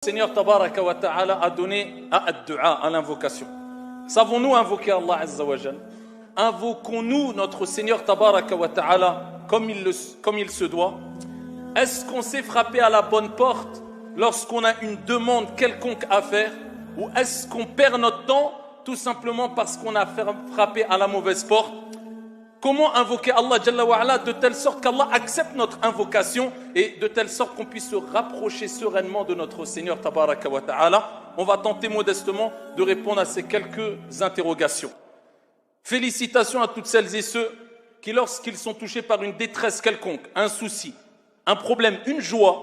Seigneur Tabaraka wa Ta'ala a donné à ad-du'a, à l'invocation. Savons-nous invoquer Allah Azza wa Jal? Invoquons-nous notre Seigneur Tabaraka wa Ta'ala comme il se doit? Est-ce qu'on s'est frappé à la bonne porte lorsqu'on a une demande quelconque à faire? Ou est-ce qu'on perd notre temps tout simplement parce qu'on a frappé à la mauvaise porte? Comment invoquer Allah Jalla wa Ala de telle sorte qu'Allah accepte notre invocation et de telle sorte qu'on puisse se rapprocher sereinement de notre Seigneur Tabaraka wa Ta'ala? On va tenter modestement de répondre à ces quelques interrogations. Félicitations à toutes celles et ceux qui, lorsqu'ils sont touchés par une détresse quelconque, un souci, un problème, une joie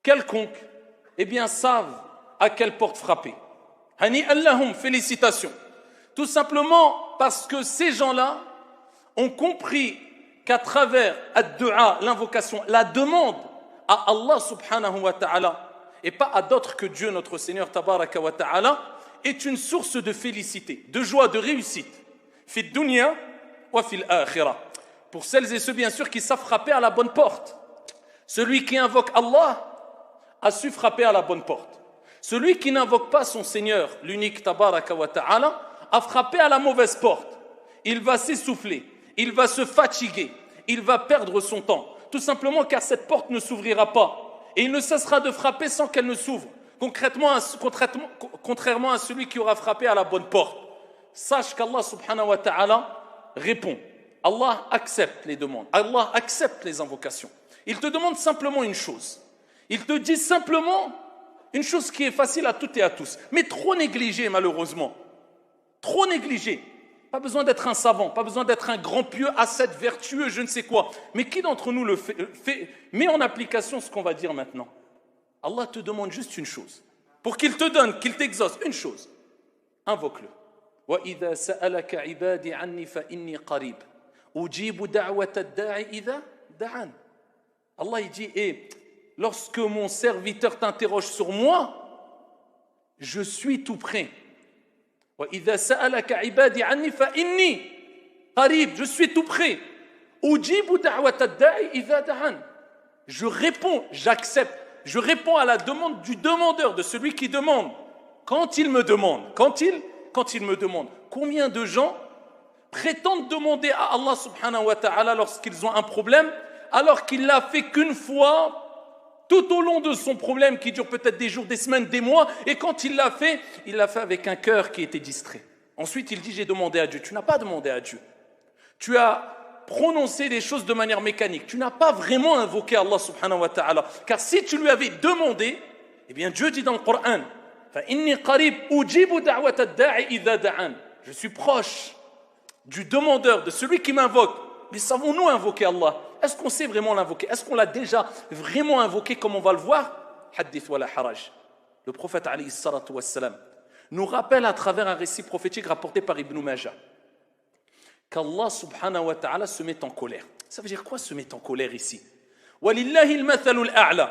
quelconque, eh bien savent à quelle porte frapper. Hani Allahum, félicitations. Tout simplement parce que ces gens-là ont compris qu'à travers ad-du'a, l'invocation, la demande à Allah subhanahu wa ta'ala et pas à d'autres que Dieu, notre Seigneur tabaraka wa ta'ala, est une source de félicité, de joie, de réussite. Fi dunya wa fil akhirah. Pour celles et ceux bien sûr qui savent frapper à la bonne porte. Celui qui invoque Allah a su frapper à la bonne porte. Celui qui n'invoque pas son Seigneur, l'unique tabaraka wa ta'ala, a frappé à la mauvaise porte. Il va s'essouffler, il va se fatiguer, il va perdre son temps. Tout simplement car cette porte ne s'ouvrira pas. Et il ne cessera de frapper sans qu'elle ne s'ouvre. Contrairement à celui qui aura frappé à la bonne porte. Sache qu'Allah subhanahu wa ta'ala répond. Allah accepte les demandes. Allah accepte les invocations. Il te demande simplement une chose. Il te dit simplement une chose qui est facile à toutes et à tous, mais trop négligée malheureusement. Trop négligé. Pas besoin d'être un savant, pas besoin d'être un grand pieux, ascète, vertueux, je ne sais quoi. Mais qui d'entre nous met en application ce qu'on va dire maintenant? Allah te demande juste une chose. Pour qu'il te donne, qu'il t'exauce, une chose. Invoque-le. وَإِذَا سَأَلَكَ عِبَادِ عَنِّي فَإِنِّي قَرِيبٌ أُجِيبُ دَعْوَةَ الدَّاعِ إِذَا دَعَانِ. Allah il dit, lorsque mon serviteur t'interroge sur moi, je suis tout près. وَإِذَا سَأَلَكَ عِبَادِ عَنِّي فَإِنِّي قَرِيبٌ. Je suis tout près. أُجِيبُ دَعْوَةَ الدَّاعِ إِذَا دَعَانِ. Je réponds, j'accepte. Je réponds à la demande du demandeur, de celui qui demande. Quand il me demande, quand il me demande. Combien de gens prétendent demander à Allah subhanahu wa ta'ala lorsqu'ils ont un problème, alors qu'il l'a fait qu'une fois tout au long de son problème qui dure peut-être des jours, des semaines, des mois, et quand il l'a fait avec un cœur qui était distrait. Ensuite, il dit, j'ai demandé à Dieu. Tu n'as pas demandé à Dieu. Tu as prononcé des choses de manière mécanique. Tu n'as pas vraiment invoqué Allah subhanahu wa ta'ala. Car si tu lui avais demandé, eh bien Dieu dit dans le Coran, فَإِنِّي قَرِيبٌ أُجِيبُ دَعْوَةَ الدَّاعِ إِذَا دَعَانِ. Je suis proche du demandeur, de celui qui m'invoque. Mais savons-nous invoquer Allah? Est-ce qu'on sait vraiment l'invoquer? Est-ce qu'on l'a déjà vraiment invoqué comme on va le voir? Hadith wa la haraj. Le prophète alayhi salatu wassalam nous rappelle à travers un récit prophétique rapporté par Ibn Majah qu'Allah subhanahu wa ta'ala se met en colère. Ça veut dire quoi se met en colère ici? Walillahi al-mathalul a'la.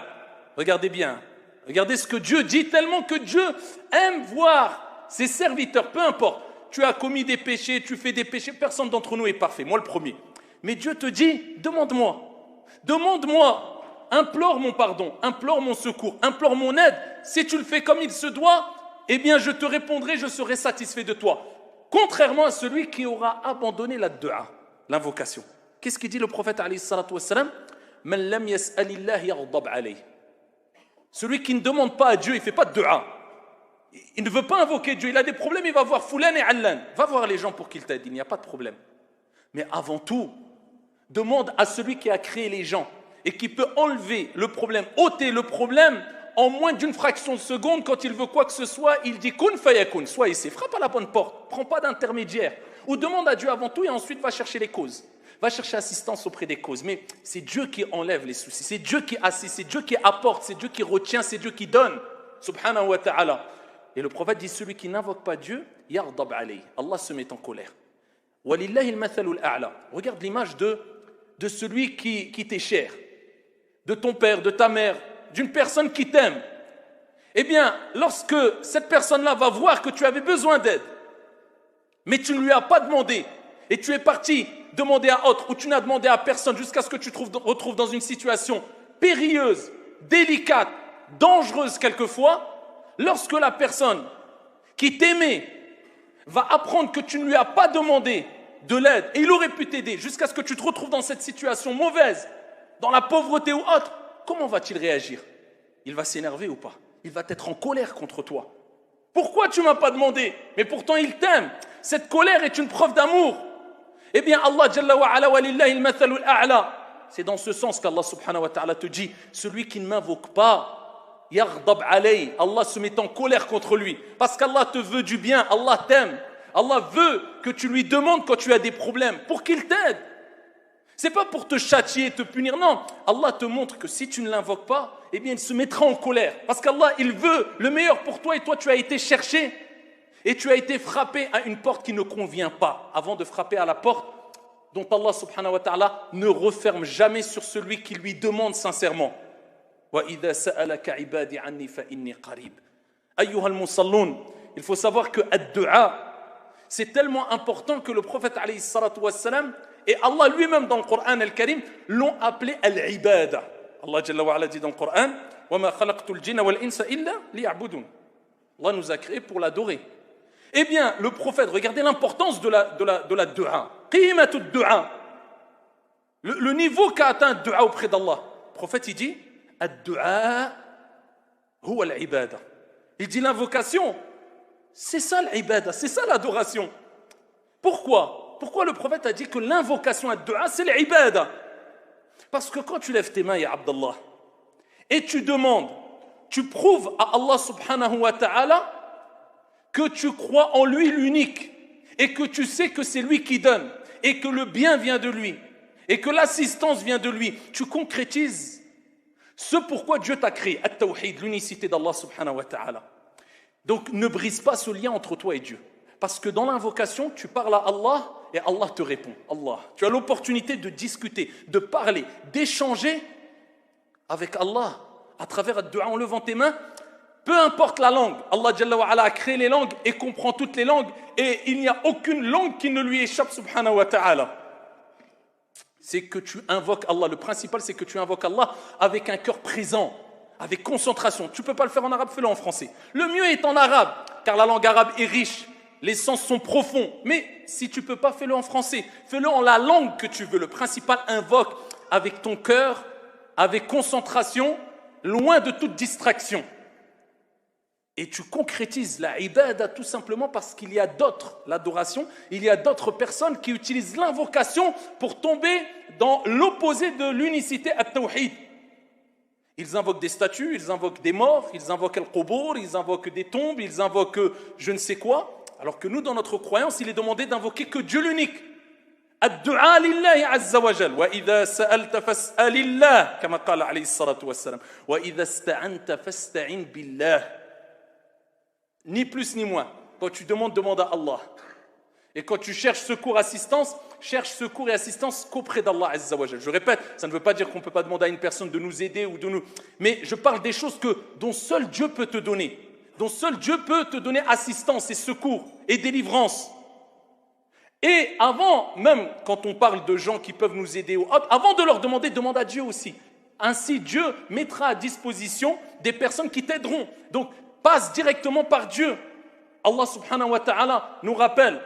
Regardez bien. Regardez ce que Dieu dit, tellement que Dieu aime voir ses serviteurs, peu importe. Tu as commis des péchés, tu fais des péchés, personne d'entre nous est parfait, moi le premier. Mais Dieu te dit, demande-moi, implore mon pardon, implore mon secours, implore mon aide. Si tu le fais comme il se doit, eh bien je te répondrai, je serai satisfait de toi. Contrairement à celui qui aura abandonné la du'a, l'invocation. Qu'est-ce qu'il dit le prophète alayhi salatu wassalam? Man lam yas'alillah yaghdab alayh. Celui qui ne demande pas à Dieu, il ne fait pas de du'a. Il ne veut pas invoquer Dieu, il a des problèmes, il va voir Foulan et Allan. Va voir les gens pour qu'ils t'aident, il n'y a pas de problème. Mais avant tout, demande à celui qui a créé les gens et qui peut enlever le problème, ôter le problème en moins d'une fraction de seconde. Quand il veut quoi que ce soit, il dit kun fayakun, sois ici, frappe à la bonne porte, prends pas d'intermédiaire. Ou demande à Dieu avant tout et ensuite va chercher les causes. Va chercher assistance auprès des causes. Mais c'est Dieu qui enlève les soucis, c'est Dieu qui assiste, c'est Dieu qui apporte, c'est Dieu qui retient, c'est Dieu qui donne. Subhanahu wa ta'ala. Et le prophète dit, celui qui n'invoque pas Dieu, yaghdab alayh. Allah se met en colère. Walillahi al-mathalul a'la. Regarde l'image de celui qui t'est cher, de ton père, de ta mère, d'une personne qui t'aime. Eh bien, lorsque cette personne-là va voir que tu avais besoin d'aide, mais tu ne lui as pas demandé, et tu es parti demander à autre, ou tu n'as demandé à personne jusqu'à ce que tu te retrouves dans une situation périlleuse, délicate, dangereuse quelquefois, lorsque la personne qui t'aimait va apprendre que tu ne lui as pas demandé de l'aide et il aurait pu t'aider jusqu'à ce que tu te retrouves dans cette situation mauvaise, dans la pauvreté ou autre, comment va-t-il réagir? Il va s'énerver ou pas? Il va être en colère contre toi. Pourquoi tu ne m'as pas demandé? Mais pourtant il t'aime. Cette colère est une preuve d'amour. Eh bien Allah Jalla wa ala wa lillahi al-mathalul a'la. C'est dans ce sens qu'Allah subhanahu wa ta'ala te dit, celui qui ne m'invoque pas, yaghdab alayhi, Allah se met en colère contre lui. Parce qu'Allah te veut du bien, Allah t'aime. Allah veut que tu lui demandes quand tu as des problèmes, pour qu'il t'aide. C'est pas pour te châtier, te punir, non. Allah te montre que si tu ne l'invoques pas, eh bien il se mettra en colère. Parce qu'Allah, il veut le meilleur pour toi et toi tu as été cherché et tu as été frappé à une porte qui ne convient pas avant de frapper à la porte dont Allah subhanahu wa ta'ala ne referme jamais sur celui qui lui demande sincèrement. وَإِذَا سَأَلَكَ عِبَادِ عَنِّي فَإِنِّي قَرِيبٌ. أيها المصلون, il faut savoir que ad-du'a, c'est tellement important que le prophète alayhi salatu wassalam et Allah lui-même dans le Coran al-Karim l'ont appelé al-ibada. Allah Jalla wa ala dit dans le Coran وَمَا خَلَقْتُ الْجِنَّ وَالْإِنسَ إِلَّا لِيَعْبُدُونَ. Allah nous a créés pour l'adorer. Eh bien, le prophète, regardez l'importance de la du'a. Qimatu du'a. Le niveau qu'a atteint le du'a auprès d'Allah. Le prophète, il dit ad-du'a huwa al-ibada. Il dit l'invocation, c'est ça l'ibada, c'est ça l'adoration. Pourquoi? Pourquoi le prophète a dit que l'invocation ad-du'a, c'est l'ibada? Parce que quand tu lèves tes mains, ya Abdallah, et tu demandes, tu prouves à Allah subhanahu wa ta'ala que tu crois en lui l'unique et que tu sais que c'est lui qui donne et que le bien vient de lui et que l'assistance vient de lui. Tu concrétises ce pourquoi Dieu t'a créé, at-tawhid, l'unicité d'Allah subhanahu wa ta'ala. Donc ne brise pas ce lien entre toi et Dieu. Parce que dans l'invocation, tu parles à Allah et Allah te répond. Allah. Tu as l'opportunité de discuter, de parler, d'échanger avec Allah à travers ad-du'a en levant tes mains. Peu importe la langue, Allah Jalla wa ala a créé les langues et comprend toutes les langues et il n'y a aucune langue qui ne lui échappe subhanahu wa ta'ala. C'est que tu invoques Allah. Le principal, c'est que tu invoques Allah avec un cœur présent, avec concentration. Tu ne peux pas le faire en arabe, fais-le en français. Le mieux est en arabe, car la langue arabe est riche, les sens sont profonds. Mais si tu ne peux pas, fais-le en français. Fais-le en la langue que tu veux. Le principal, invoque avec ton cœur, avec concentration, loin de toute distraction. Et tu concrétises la ibada tout simplement parce qu'il y a d'autres, l'adoration, il y a d'autres personnes qui utilisent l'invocation pour tomber dans l'opposé de l'unicité at-tawhid. Ils invoquent des statues, ils invoquent des morts, ils invoquent al-qubur, ils invoquent des tombes, ils invoquent je ne sais quoi. Alors que nous, dans notre croyance, il est demandé d'invoquer que Dieu l'unique. Ad-du'a lillahi azza wa jal. Wa idha sa'alta fas'alillah, kama qala alayhi salatu wassalam. Wa idha ista'anta fasta'in billah. Ni plus ni moins. Quand tu demandes, demande à Allah. Et quand tu cherches secours, assistance, cherche secours et assistance qu'auprès d'Allah Azza wa Jal. Je répète, ça ne veut pas dire qu'on ne peut pas demander à une personne de nous aider ou de nous... Mais je parle des choses dont seul Dieu peut te donner. Dont seul Dieu peut te donner assistance et secours et délivrance. Et avant, même quand on parle de gens qui peuvent nous aider, avant de leur demander, demande à Dieu aussi. Ainsi, Dieu mettra à disposition des personnes qui t'aideront. Donc, passe directement par Dieu. Allah subhanahu wa ta'ala nous rappelle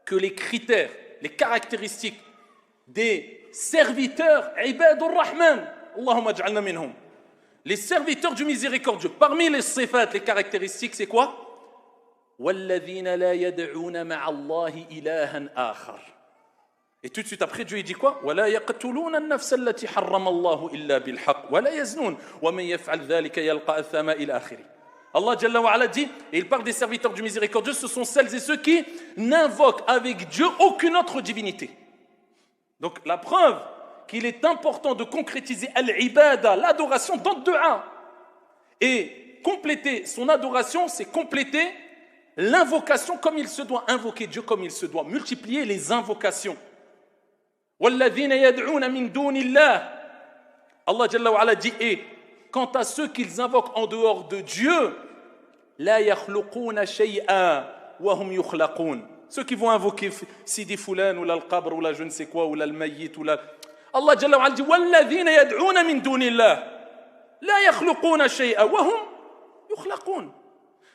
que les critères, les caractéristiques des serviteurs ibadur rahman, Allahumma ij'alna minhum, les serviteurs du miséricordieux, parmi les sifat, les caractéristiques, c'est quoi? وَالَّذِينَ لَا يَدْعُونَ مَعَ اللَّهِ إِلَهًا آخَرَ. Et tout de suite après, Dieu il dit quoi? وَلَا يَقْتُلُونَ النَّفْسَ الَّتِي حَرَّمَ اللَّهُ إِلَّا بِالْحَقِّ وَلَا يَزْنُونَ وَمَنْ يَفْعَلْ ذَلِكَ يَلْقَى أَثَامًا إِلَى آخِرِهِ. Allah Jalla wa ala dit, et il parle des serviteurs du miséricordieux, ce sont celles et ceux qui n'invoquent avec Dieu aucune autre divinité. Donc la preuve qu'il est important de concrétiser al-ibada, l'adoration dans le du'a. Et compléter son adoration, c'est compléter l'invocation comme il se doit, invoquer Dieu comme il se doit, multiplier les invocations. وَالَّذِينَ يَدْعُونَ مِن دُونِ اللَّهِ. Allah Jalla wa ala dit, et quant à ceux qu'ils invoquent en dehors de Dieu, la yakhluquna shay'an wa hum yukhlaqun. Ceux qui vont invoquer Sidi Fulan ou l'Al-Qabr ou la je ne sais quoi ou l'Al-Mayyit ou la... Allah Jalla wa ala dit walladhina yad'una min dunillah. لا يخلقون شيئا وهم يخلقون.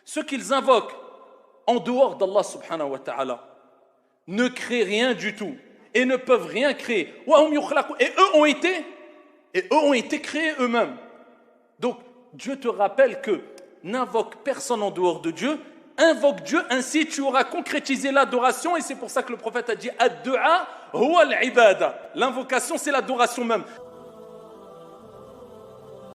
Ceux qu'ils invoquent en dehors d'Allah subhanahu wa ta'ala ne créent rien du tout et ne peuvent rien créer. Et eux ont été créés eux-mêmes. Donc Dieu te rappelle que n'invoque personne en dehors de Dieu, invoque Dieu, ainsi tu auras concrétisé l'adoration. Et c'est pour ça que le prophète a dit Ad-du'a huwa al-ibada. L'invocation c'est l'adoration même.